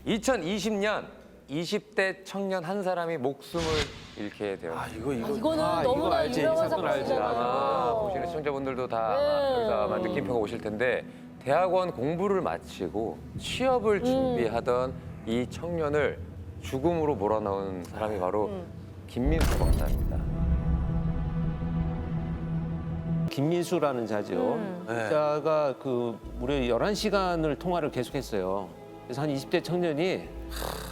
2020년 20대 청년 한 사람이 목숨을 잃게 되었습니다. 이거는 너무나 알지. 유명한 이 사건 알지. 아마 사건이잖아요. 보시는 시청자분들도 다 네. 여기서 아마 느낌표가 오실 텐데 대학원 공부를 마치고 취업을 준비하던 이 청년을 죽음으로 몰아넣은 사람이 바로 김민수 검사입니다. 김민수라는 자죠. 자가 그 무려 11시간을 통화를 계속했어요. 그래서 한 20대 청년이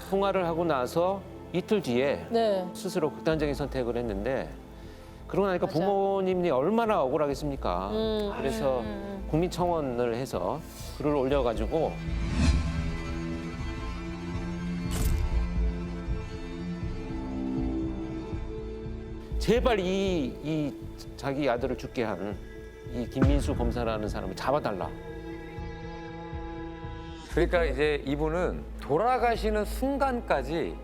통화를 하고 나서 이틀 뒤에 네. 스스로 극단적인 선택을 했는데 그러고 나니까 맞아. 부모님이 얼마나 억울하겠습니까? 그래서 국민청원을 해서 글을 올려가지고 제발 이 자기 아들을 죽게 한 이 김민수 검사라는 사람을 잡아달라. 그러니까 이제 이분은 돌아가시는 순간까지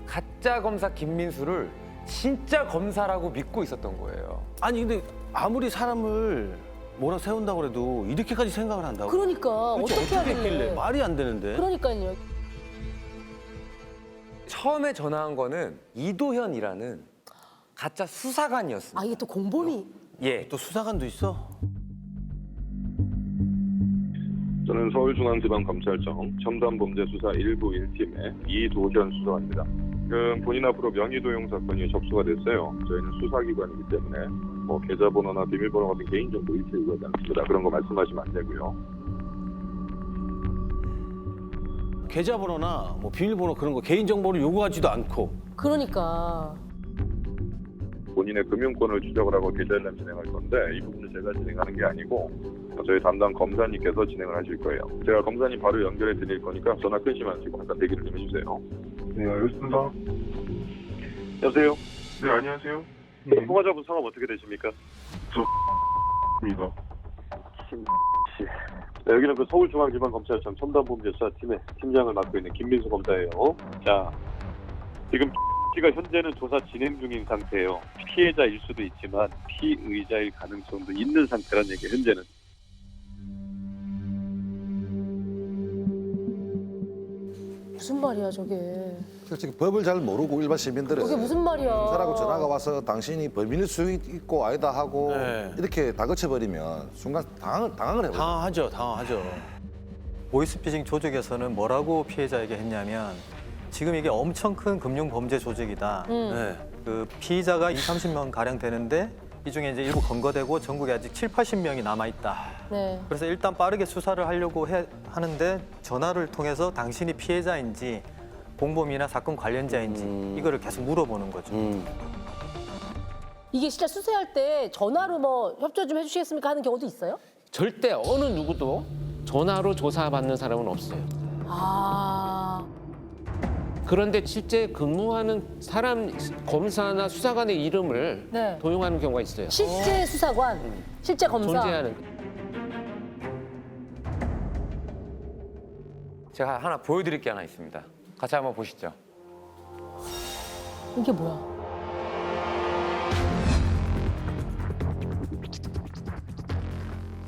가짜 검사 김민수를 진짜 검사라고 믿고 있었던 거예요. 아니 근데 아무리 사람을 몰아세운다고 해도 이렇게까지 생각을 한다고? 그러니까 그치, 어떻게 하길래? 했길래? 말이 안 되는데. 그러니까요. 처음에 전화한 거는 이도현이라는 가짜 수사관이었습니다. 아 이게 또 공범이 예. 또 수사관도 있어? 저는 서울중앙지방검찰청 첨단범죄수사 1부 1팀의 이도현 수사관입니다. 지금 본인 앞으로 명의도용 사건이 접수가 됐어요. 저희는 수사기관이기 때문에 뭐 계좌번호나 비밀번호 같은 개인정보 일체 요구하지 않습니다. 그런 거 말씀하시면 안 되고요. 계좌번호나 뭐 비밀번호 그런 거 개인정보를 요구하지도 않고. 그러니까 본인의 금융권을 추적을 하고 계좌일람 진행할 건데 이 부분은 제가 진행하는 게 아니고 저희 담당 검사님께서 진행을 하실 거예요. 제가 검사님 바로 연결해 드릴 거니까 전화 끊지 마시고 잠깐 대기를 좀 해주세요. 네, 알겠습니다. 여보세요? 네, 안녕하세요. 통화자분 성함 어떻게 되십니까? 입니다. 김씨. 네, 여기는 그 서울중앙지방검찰청 첨단범죄수사팀의 팀장을 맡고 있는 김민수 검사예요. 자, 지금 씨가 현재는 조사 진행 중인 상태예요. 피해자일 수도 있지만 피의자일 가능성도 있는 상태란 얘기예요, 현재는. 무슨 말이야 저게? 솔직히 법을 잘 모르고 일반 시민들은 저게 무슨 말이야? 검사라고 전화가 와서 당신이 법인일 수 있고 아니다 하고 네. 이렇게 다그쳐버리면 순간 당황을 해버려요. 당황하죠. 보이스피싱 조직에서는 뭐라고 피해자에게 했냐면 지금 이게 엄청 큰 금융 범죄 조직이다. 네. 그 피의자가 30명 가량 되는데 이 중에 이제 일부 검거되고 전국에 아직 70~80명이 남아 있다. 네. 그래서 일단 빠르게 수사를 하려고 하는데 전화를 통해서 당신이 피해자인지 공범이나 사건 관련자인지 이거를 계속 물어보는 거죠. 이게 진짜 수사할 때 전화로 뭐 협조 좀 해주시겠습니까 하는 경우도 있어요? 절대 어느 누구도 전화로 조사받는 사람은 없어요. 아 그런데 실제 근무하는 사람 검사나 수사관의 이름을 네. 도용하는 경우가 있어요. 실제 수사관, 실제 검사. 존재하는. 제가 하나 보여드릴 게 하나 있습니다. 같이 한번 보시죠. 이게 뭐야?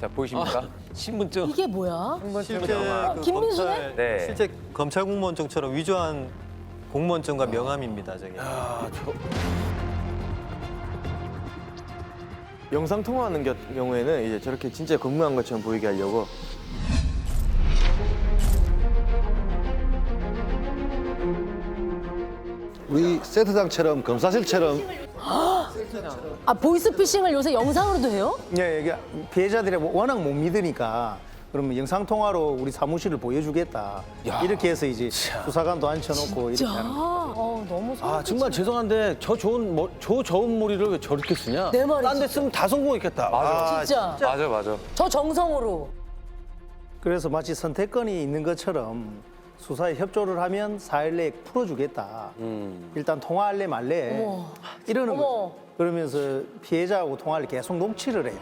자, 보이십니까? 신분증. 이게 뭐야? 실제 그 김민수네? 검찰, 네. 실제 검찰 공무원증처럼 위조한 공무원증과 명함입니다, 저게. 영상 통화하는 경우에는 이제 저렇게 진짜 근무한 것처럼 보이게 하려고 우리 세트장처럼 검사실처럼 아 보이스피싱을 요새 영상으로도 해요? 예, 이게 피해자들이 워낙 못 믿으니까 그러면 영상 통화로 우리 사무실을 보여주겠다. 이렇게 해서 이제 수사관도 앉혀놓고 이렇게 자, 하는 거. 너무 소름 아 정말 죄송한데 저 좋은 머리를 왜 저렇게 쓰냐? 내 말이 딴 데 진짜. 쓰면 다 성공했겠다. 맞아. 진짜. 맞아. 저 정성으로. 그래서 마치 선택권이 있는 것처럼 수사에 협조를 하면 4일 내에 풀어주겠다. 일단 통화할래 말래 어머. 이러는 어머. 거죠. 그러면서 피해자하고 통화를 계속 녹취를 해요.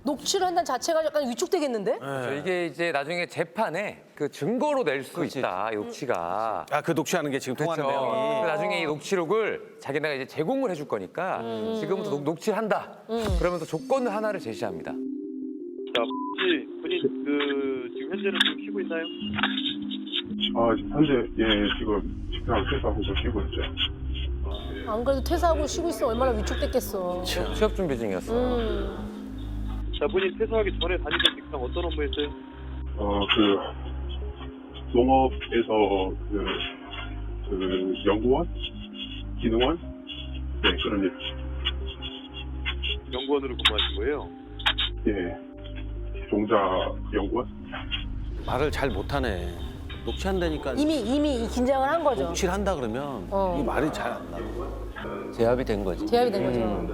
녹취를 한다는 자체가 약간 위축되겠는데? 이게 이제 나중에 재판에 그 증거로 낼 수 있다, 이 녹취가. 그 녹취하는 게 지금 통화하는 그렇죠. 내용이. 그 나중에 이 녹취록을 자기네가 이제 제공을 해줄 거니까 지금부터 녹취를 한다. 그러면서 조건을 하나를 제시합니다. 자, 혹시 본인 그 지금 현재는 지금 쉬고 있나요? 현재 지금 직장 퇴사하고 쉬고 있어요. 안 그래도 퇴사하고 쉬고 있으면 얼마나 위축됐겠어. 취업 준비 중이었어요. 자, 본인 퇴사하기 전에 다니던 직장 어떤 업무 했어요? 농업에서 연구원, 기능원, 네 그런 일. 연구원으로 근무하신 거예요? 예, 종자 연구원. 말을 잘 못하네. 녹취한다니까. 이미 이 긴장을 한 거죠. 녹취를 한다 그러면 이 말이 잘 안 나고. 제압이 된 거지. 제압이 된 거죠.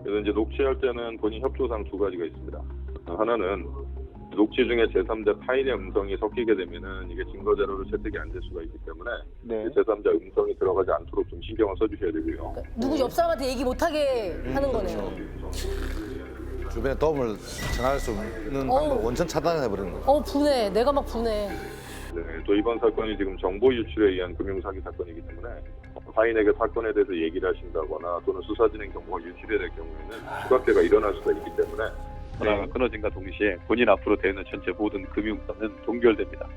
그래서 이제 녹취할 때는 본인 협조상 두 가지가 있습니다. 하나는 녹취 중에 제3자 타인의 음성이 섞이게 되면은 이게 증거 자료로 채택이 안 될 수가 있기 때문에 제3자 음성이 들어가지 않도록 좀 신경을 써주셔야 되고요. 누구 옆 사람한테 얘기 못하게 하는 거네요. 주변에 도움을 청할 수 있는 방법을 원천 차단해버리는 거죠. 분해. 내가 막 분해. 네, 또 이번 사건이 지금 정보 유출에 의한 금융사기 사건이기 때문에 타인에게 사건에 대해서 얘기를 하신다거나 또는 수사 진행 정보가 유출이 될 경우에는 추가피해가 일어날 수가 있기 때문에 전화가 끊어진과 동시에 본인 앞으로 되는 전체 모든 금융권은 동결됩니다.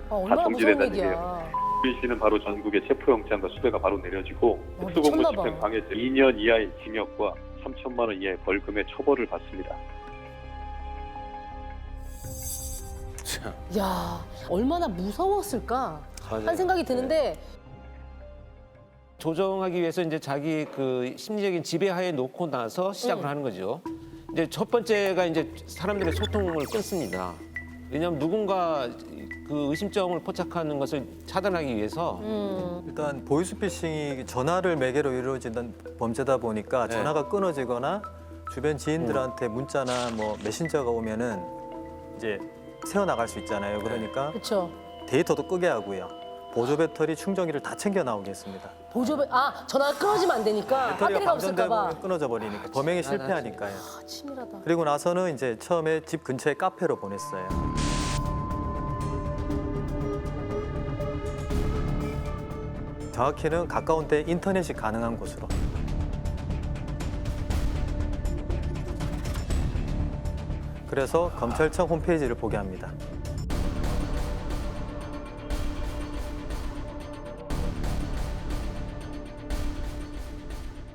얼마나 무서운 정지된다는 얘기야. B 씨는 바로 전국에 체포영장과 수배가 바로 내려지고 특수공무 미쳤나 집행 봐. 방해죄 2년 이하의 징역과 3천만 원 이하의 벌금의 처벌을 받습니다. 야, 얼마나 무서웠을까 한 생각이 드는데 조정하기 위해서 이제 자기 그 심리적인 지배하에 놓고 나서 시작을 하는 거죠. 이제 첫 번째가 이제 사람들의 소통을 끊습니다. 왜냐하면 누군가 그 의심점을 포착하는 것을 차단하기 위해서 일단 보이스피싱이 전화를 매개로 이루어지는 범죄다 보니까 전화가 끊어지거나 주변 지인들한테 문자나 뭐 메신저가 오면은 이제 새어나갈 수 있잖아요. 그러니까 그렇죠. 데이터도 끄게 하고요. 보조 배터리 충전기를 다 챙겨 나오게 했습니다. 전화가 끊어지면 안 되니까 배터리가 없을까 봐. 방전되면 끊어져 버리니까 범행에 실패하니까요. 치밀하다. 그리고 나서는 이제 처음에 집 근처에 카페로 보냈어요. 정확히는 가까운 데 인터넷이 가능한 곳으로. 그래서 검찰청 홈페이지를 보게 합니다.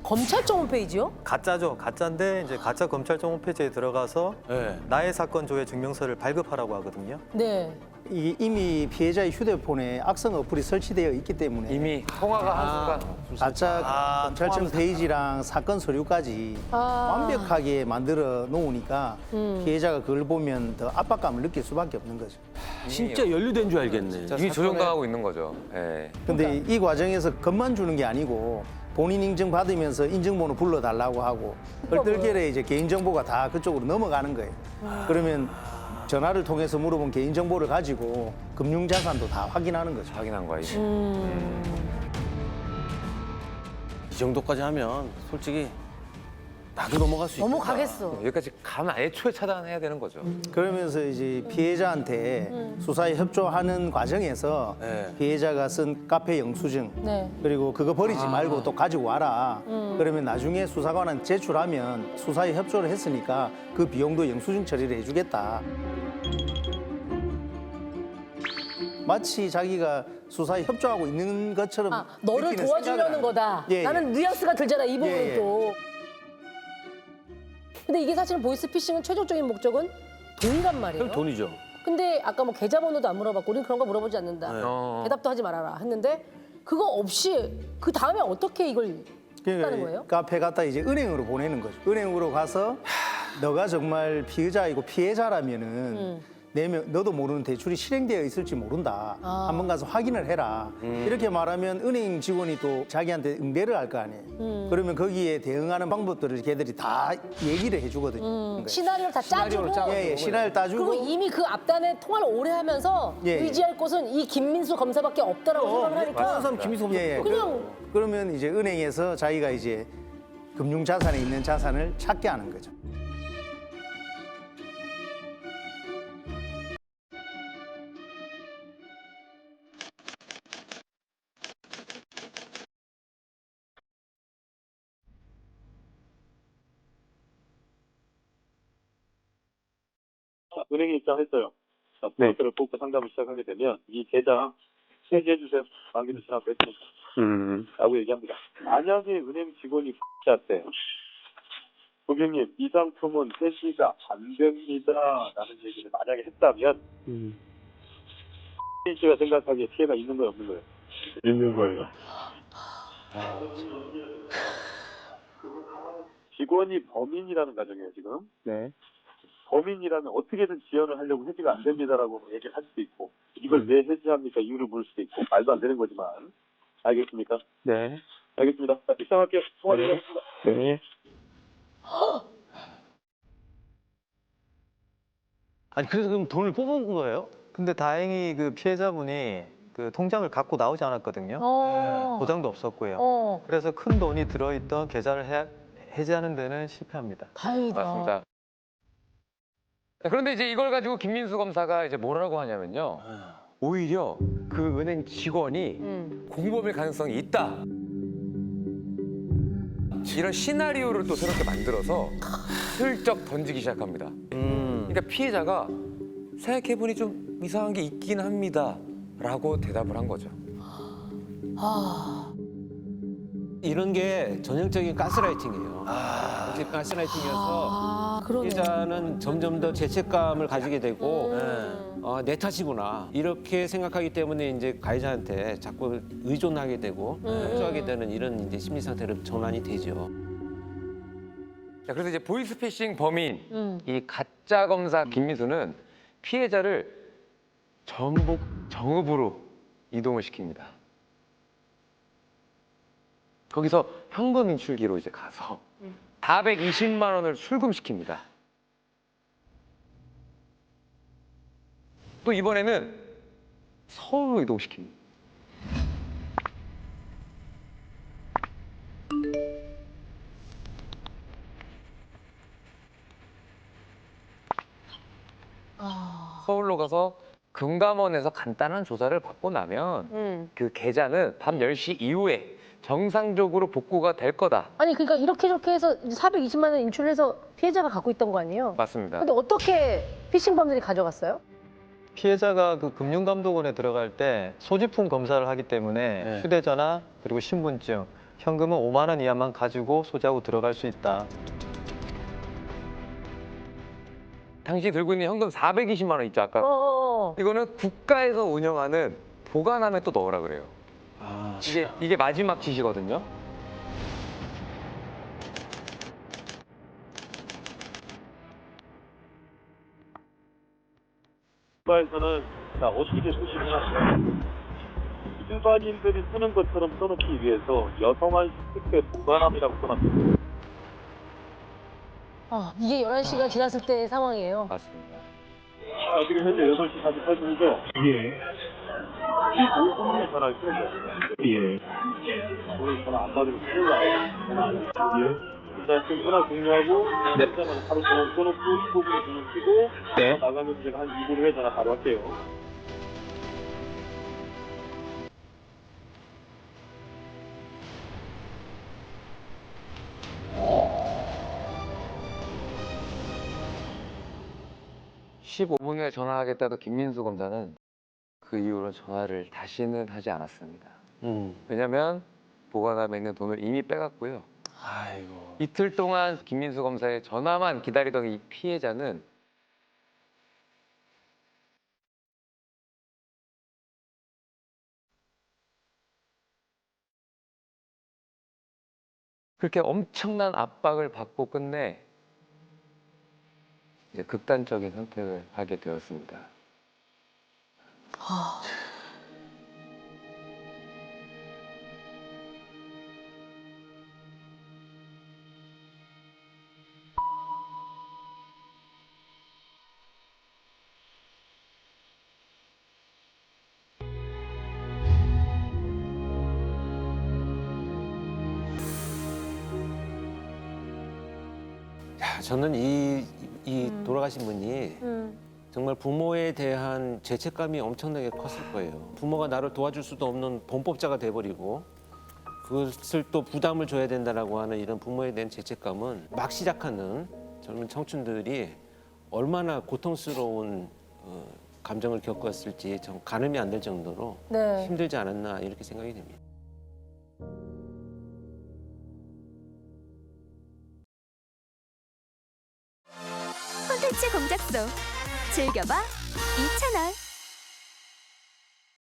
검찰청 홈페이지요? 가짜죠. 가짜인데 이제 가짜 검찰청 홈페이지에 들어가서 네. 나의 사건 조회 증명서를 발급하라고 하거든요. 네. 이게 이미 피해자의 휴대폰에 악성 어플이 설치되어 있기 때문에 이미 통화가 한 순간 가짜 검찰청 페이지랑 사건 서류까지 완벽하게 만들어 놓으니까 피해자가 그걸 보면 더 압박감을 느낄 수밖에 없는 거죠. 진짜 연루된 줄 알겠네. 진짜 이미 조종당하고 있는 거죠. 예. 근데 이 과정에서 겁만 주는 게 아니고 본인 인증 받으면서 인증번호 불러달라고 하고 얼떨결에 이제 개인정보가 다 그쪽으로 넘어가는 거예요. 그러면 전화를 통해서 물어본 개인정보를 가지고 금융자산도 다 확인하는 거죠. 확인한 거야 이제. 이 정도까지 하면 솔직히 나도 넘어갈 수 있다. 넘어가겠어. 여기까지 가면 애초에 차단해야 되는 거죠. 그러면서 이제 피해자한테 수사에 협조하는 과정에서 네. 피해자가 쓴 카페 영수증 네. 그리고 그거 버리지 말고 또 가지고 와라. 그러면 나중에 수사관한테 제출하면 수사에 협조를 했으니까 그 비용도 영수증 처리를 해주겠다. 마치 자기가 수사에 협조하고 있는 것처럼 너를 느끼는 도와주려는 생각을 하는 거다. 예, 예. 나는 뉘앙스가 들잖아, 이 부분은 예, 예. 또. 근데 이게 사실은 보이스피싱은 최종적인 목적은 돈이란 말이에요. 그럼 돈이죠. 근데 아까 뭐 계좌번호도 안 물어봤고 우린 그런 거 물어보지 않는다. 어. 대답도 하지 말아라 했는데 그거 없이 그 다음에 어떻게 이걸 했다는 거예요? 카페 갔다 이제 은행으로 보내는 거죠. 은행으로 가서 너가 정말 피의자이고 피해자라면은 너도 모르는 대출이 실행되어 있을지 모른다. 한번 가서 확인을 해라. 이렇게 말하면 은행 직원이 또 자기한테 응대를 할 거 아니에요. 그러면 거기에 대응하는 방법들을 걔들이 다 얘기를 해주거든요. 시나리오를 다 짜주고 예, 시나리오를 따주고 그리고 이미 그 앞단에 통화를 오래 하면서 예, 예. 의지할 곳은 이 김민수 검사밖에 없다라고 생각을 하니까 사람 김희수 검사. 예, 예. 그냥 그러면 이제 은행에서 자기가 이제 금융자산에 있는 자산을 찾게 하는 거죠. 자, 은행에 입장했어요. 자, 부모들을 뽑고 상담을 시작하게 되면 이 계좌 폐지해 주세요. 만기도 지나고 했으니까. 라고 얘기합니다. 만약에 은행 직원이 X한테 고객님 이 상품은 폐지가 안 됩니다 라는 얘기를 만약에 했다면 X가 생각하기에 피해가 있는 거예요 없는 거예요? 있는 거예요. 직원이 범인이라는 가정이에요 지금. 네. 범인이라면 어떻게든 지연을 하려고 해지가 안 됩니다라고 얘기를 할 수도 있고 이걸 왜 해지합니까 이유를 물을 수도 있고 말도 안 되는 거지만 알겠습니까? 네. 알겠습니다. 자, 입장할게요. 수고하셨습니다. 네. 아니 그래서 그럼 돈을 뽑은 거예요? 근데 다행히 그 피해자분이 그 통장을 갖고 나오지 않았거든요. 도장도 없었고요. 그래서 큰 돈이 들어있던 계좌를 해지하는 데는 실패합니다. 다행이다. 맞습니다. 자, 그런데 이제 이걸 가지고 김민수 검사가 이제 뭐라고 하냐면요. 오히려 그 은행 직원이 공범일 가능성이 있다. 이런 시나리오를 또 새롭게 만들어서 슬쩍 던지기 시작합니다. 그러니까 피해자가 생각해보니 좀 이상한 게 있긴 합니다. 라고 대답을 한 거죠. 이런 게 전형적인 가스라이팅이에요. 가스라이팅이어서 그러네. 피해자는 점점 더 죄책감을 가지게 되고 내 탓이구나 이렇게 생각하기 때문에 이제 가해자한테 자꾸 의존하게 되고 협조하게 되는 이런 이제 심리 상태로 전환이 되죠. 자, 그래서 이제 보이스피싱 범인 이 가짜 검사 김민수는 피해자를 전북 정읍으로 이동을 시킵니다. 거기서 현금 인출기로 이제 가서 420만 원을 출금시킵니다. 또 이번에는 서울로 이동시킵니다. 서울로 가서 금감원에서 간단한 조사를 받고 나면 그 계좌는 밤 10시 이후에 정상적으로 복구가 될 거다. 아니 그러니까 이렇게 저렇게 해서 420만 원 인출해서 피해자가 갖고 있던 거 아니에요? 맞습니다. 근데 어떻게 피싱범들이 가져갔어요? 피해자가 그 금융감독원에 들어갈 때 소지품 검사를 하기 때문에 휴대전화 그리고 신분증, 현금은 5만 원 이하만 가지고 소지하고 들어갈 수 있다. 당시 들고 있는 현금 420만 원 있죠, 아까. 어어어. 이거는 국가에서 운영하는 보관함에 또 넣으라 그래요. 이게 마지막 지시거든요. 에서는 자 어떻게 수식을 하냐면 일반인들이 쓰는 것처럼 써놓기 위해서 여성한 특별 보관함이라고 써놨습니다. 이게 11시가 지났을 때의 상황이에요. 맞습니다. 지금 현재 8시 48분이죠? 예. 15분에 전화를 끊었어요. 예. 오늘 전화 안 받으면 큰일 나요. 예. 자, 지금 전화 종료하고 전화자마자 바로 전화 끊어놓고 15분에 전화 끄고 나가면 제가 한 2분 후에 전화 바로 할게요. (15분) 후에 전화하겠다던 김민수 검사는 그 이후로 전화를 다시는 하지 않았습니다. 왜냐면 보관함에 있는 돈을 이미 빼갔고요. 아이고. 이틀 동안 김민수 검사의 전화만 기다리던 이 피해자는 그렇게 엄청난 압박을 받고 끝내 이제 극단적인 선택을 하게 되었습니다. 저는 이 돌아가신 분이 정말 부모에 대한 죄책감이 엄청나게 컸을 거예요. 부모가 나를 도와줄 수도 없는 범법자가 돼버리고 그것을 또 부담을 줘야 된다라고 하는 이런 부모에 대한 죄책감은 막 시작하는 젊은 청춘들이 얼마나 고통스러운 감정을 겪었을지 좀 가늠이 안 될 정도로 네. 힘들지 않았나 이렇게 생각이 됩니다. 콘텐츠 공작소 즐겨봐 이채널.